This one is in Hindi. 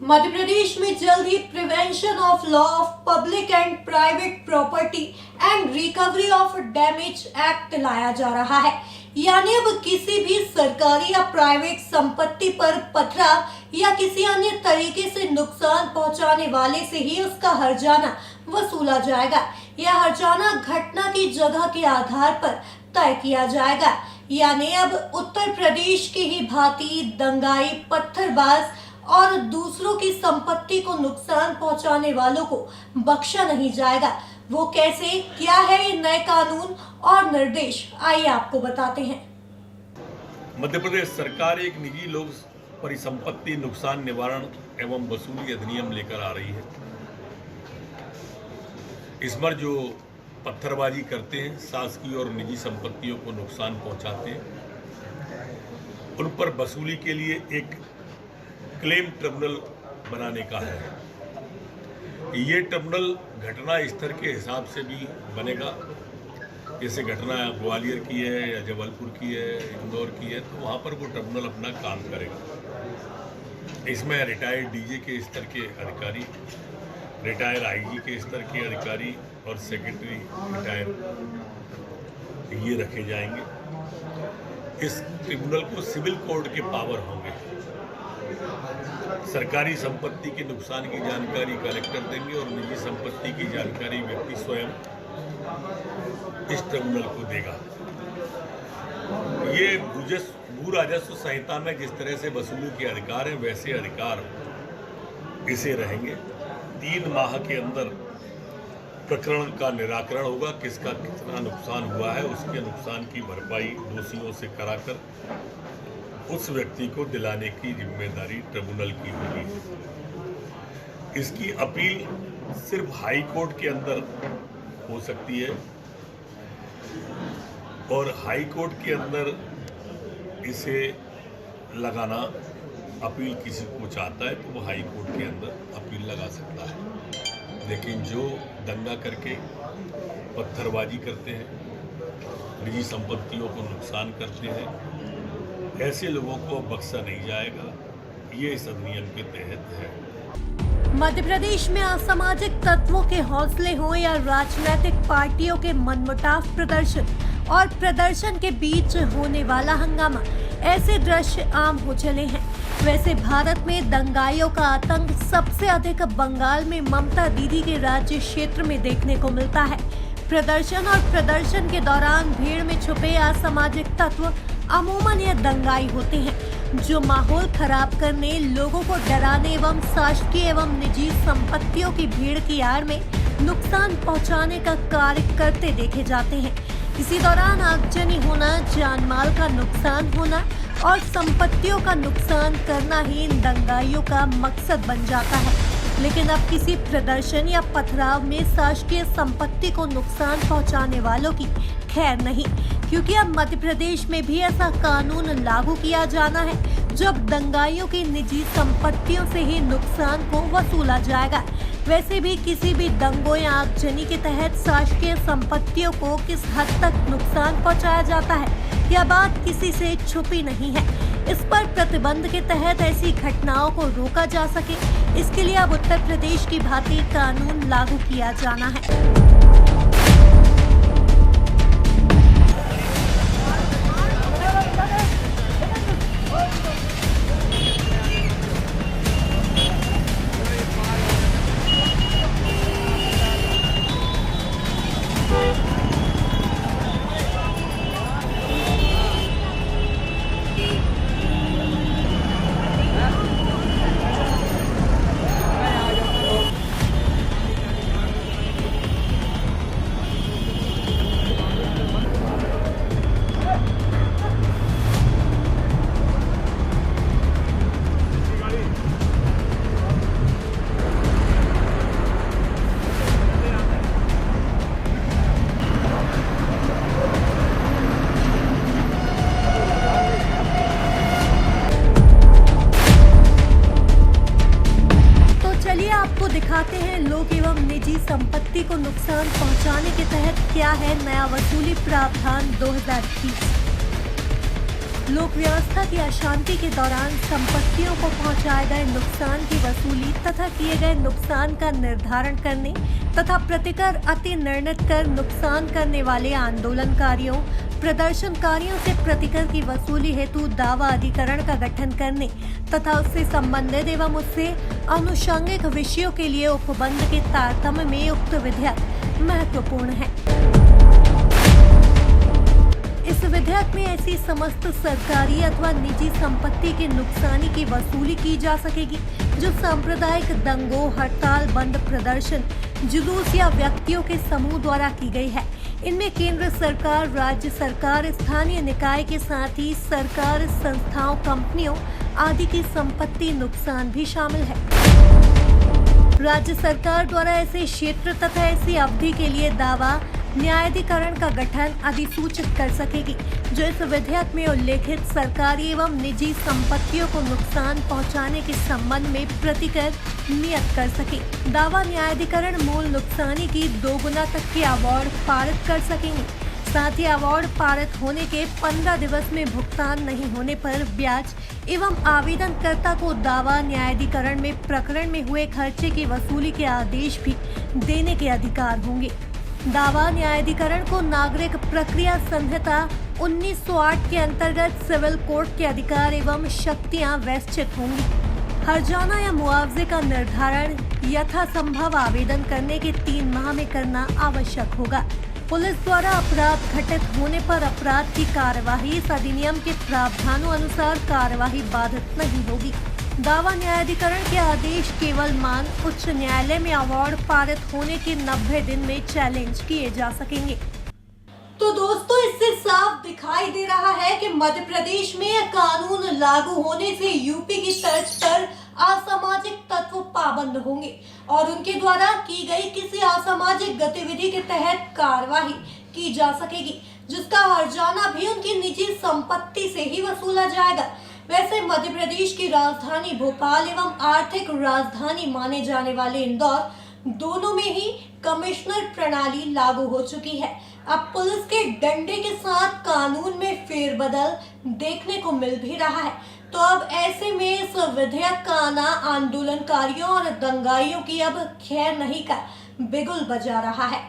मध्य प्रदेश में जल्द ही prevention of law of public and private property and recovery of damage act लाया जा रहा है। यानी अब किसी भी सरकारी या प्राइवेट संपत्ति पर पथराव या किसी अन्य तरीके से नुकसान पहुंचाने वाले से ही उसका हर्जाना वसूला जाएगा। यह हर्जाना घटना की जगह के आधार पर तय किया जाएगा। यानी अब उत्तर प्रदेश की ही भांति दंगाई, पत्थरबाज और दूसरों की संपत्ति को नुकसान पहुंचाने वालों को बख्शा नहीं जाएगा। वो कैसे, क्या है ये नए कानून और निर्देश, आइए आपको बताते हैं। मध्य प्रदेश सरकार एक निजी लोक परिसंपत्ति नुकसान निवारण एवं वसूली अधिनियम लेकर आ रही है। इस बार जो पत्थरबाजी करते हैं, शासकीय और निजी संपत्तियों को नुकसान पहुंचाते हैं, उन पर वसूली के लिए एक क्लेम ट्रिब्यूनल बनाने का है। ये ट्रिब्यूनल घटना स्तर के हिसाब से भी बनेगा। जैसे घटना ग्वालियर की है या जबलपुर की है, इंदौर की है, तो वहाँ पर वो ट्रिब्यूनल अपना काम करेगा। इसमें रिटायर्ड डीजे के स्तर के अधिकारी, रिटायर आईजी के स्तर के अधिकारी और सेक्रेटरी रिटायर ये रखे जाएंगे। इस ट्रिब्यूनल को सिविल कोर्ट के पावर होंगे। सरकारी संपत्ति के नुकसान की जानकारी कलेक्टर देंगे और निजी संपत्ति की जानकारी व्यक्ति स्वयं इस ट्रिब्यूनल को देगा। ये भू राजस्व संहिता में जिस तरह से वसूली के अधिकार हैं, वैसे अधिकार इसे रहेंगे। 3 माह के अंदर प्रकरण का निराकरण होगा। किसका कितना नुकसान हुआ है, उसके नुकसान की भरपाई दोषियों से कराकर उस व्यक्ति को दिलाने की जिम्मेदारी ट्रिब्यूनल की होगी। इसकी अपील सिर्फ हाई कोर्ट के अंदर हो सकती है और हाई कोर्ट के अंदर इसे लगाना, अपील किसी को चाहता है तो वो हाई कोर्ट के अंदर अपील लगा सकता है। लेकिन जो दंगा करके पत्थरबाजी करते हैं, निजी संपत्तियों को नुकसान करते हैं, ऐसे लोगों को बख्शा नहीं जाएगा। ये इस अधिनियम के तहत है। मध्य प्रदेश में असामाजिक तत्वों के हौसले हो या राजनीतिक पार्टियों के मनमुटाव प्रदर्शन के बीच होने वाला हंगामा, ऐसे दृश्य आम हो चले हैं। वैसे भारत में दंगाइयों का आतंक सबसे अधिक बंगाल में ममता दीदी के राज्य क्षेत्र में देखने को मिलता है। प्रदर्शन के दौरान भीड़ में छुपे असामाजिक तत्व अमूमन ये दंगाई होते हैं, जो माहौल खराब करने, लोगों को डराने एवं शासकीय एवं निजी संपत्तियों की भीड़ की आड़ में नुकसान पहुंचाने का कार्य करते देखे जाते हैं। इसी दौरान आगजनी होना, जानमाल का नुकसान होना और संपत्तियों का नुकसान करना ही इन दंगाइयों का मकसद बन जाता है। लेकिन अब किसी प्रदर्शन या पथराव में शासकीय संपत्ति को नुकसान पहुंचाने वालों की खैर नहीं, क्योंकि अब मध्य प्रदेश में भी ऐसा कानून लागू किया जाना है जब दंगाइयों की निजी संपत्तियों से ही नुकसान को वसूला जाएगा। वैसे भी किसी भी दंगों या आगजनी के तहत शासकीय संपत्तियों को किस हद तक नुकसान पहुंचाया जाता है, यह बात किसी से छुपी नहीं है। इस पर प्रतिबंध के तहत ऐसी घटनाओं को रोका जा सके, इसके लिए अब उत्तर प्रदेश की भांति कानून लागू किया जाना है। आपको दिखाते हैं लोक एवं निजी संपत्ति को नुकसान पहुंचाने के तहत क्या है नया वसूली प्रावधान 2020। लोक व्यवस्था की अशांति के दौरान संपत्तियों को पहुंचाए गए नुकसान की वसूली तथा किए गए नुकसान का निर्धारण करने तथा प्रतिकर अति निर्णित कर नुकसान करने वाले आंदोलनकारियों प्रदर्शनकारियों से प्रतिकर की वसूली हेतु दावा अधिकरण का गठन करने तथा उससे संबंधित एवं उससे आनुषंगिक विषयों के लिए उपबंध के तारतम्य में उक्त विधेयक महत्वपूर्ण है। इस विधेयक में ऐसी समस्त सरकारी अथवा निजी संपत्ति के नुकसानी की वसूली की जा सकेगी जो सांप्रदायिक दंगों, हड़ताल, बंद प्रदर्शन, जुलूस या व्यक्तियों के समूह द्वारा की गई है। इनमें केंद्र सरकार, राज्य सरकार, स्थानीय निकाय के साथ ही सरकार, संस्थाओं, कंपनियों आदि की संपत्ति नुकसान भी शामिल है। राज्य सरकार द्वारा ऐसे क्षेत्र तथा ऐसी अवधि के लिए दावा न्यायाधिकरण का गठन अधिसूचित कर सकेगी जो इस विधेयक में उल्लेखित सरकारी एवं निजी संपत्तियों को नुकसान पहुंचाने के संबंध में प्रतिकर नियत कर सके। दावा न्यायाधिकरण मूल नुकसानी की 2 गुना तक की अवार्ड पारित कर सकेंगे। साथ ही अवार्ड पारित होने के 15 दिवस में भुगतान नहीं होने पर ब्याज एवं आवेदनकर्ता को दावा न्यायाधिकरण में प्रकरण में हुए खर्चे की वसूली के आदेश भी देने के अधिकार होंगे। दावा न्यायाधिकरण को नागरिक प्रक्रिया संहिता 1908 के अंतर्गत सिविल कोर्ट के अधिकार एवं शक्तियां वैश्चित होंगी। हर्जाना या मुआवजे का निर्धारण यथासंभव आवेदन करने के 3 माह में करना आवश्यक होगा। पुलिस द्वारा अपराध घटित होने पर अपराध की कार्यवाही इस अधिनियम के प्रावधानों अनुसार कार्यवाही बाधित नहीं होगी। दावा न्यायाधिकरण के आदेश केवल मान उच्च न्यायालय में अवार्ड पारित होने के 90 दिन में चैलेंज किए जा सकेंगे। तो दोस्तों, इससे साफ दिखाई दे रहा है कि मध्य प्रदेश में कानून लागू होने से यूपी की तर्ज पर असामाजिक तत्व पाबंद होंगे और उनके द्वारा की गई किसी असामाजिक गतिविधि के तहत कार्यवाही की जा सकेगी, जिसका हर्जाना भी उनकी निजी संपत्ति से ही वसूला जाएगा। वैसे मध्य प्रदेश की राजधानी भोपाल एवं आर्थिक राजधानी माने जाने वाले इंदौर दोनों में ही कमिश्नर प्रणाली लागू हो चुकी है। अब पुलिस के डंडे के साथ कानून में फेरबदल देखने को मिल भी रहा है। तो अब ऐसे में इस विधेयक का आना आंदोलनकारियों और दंगाइयों की अब खैर नहीं का बिगुल बजा रहा है।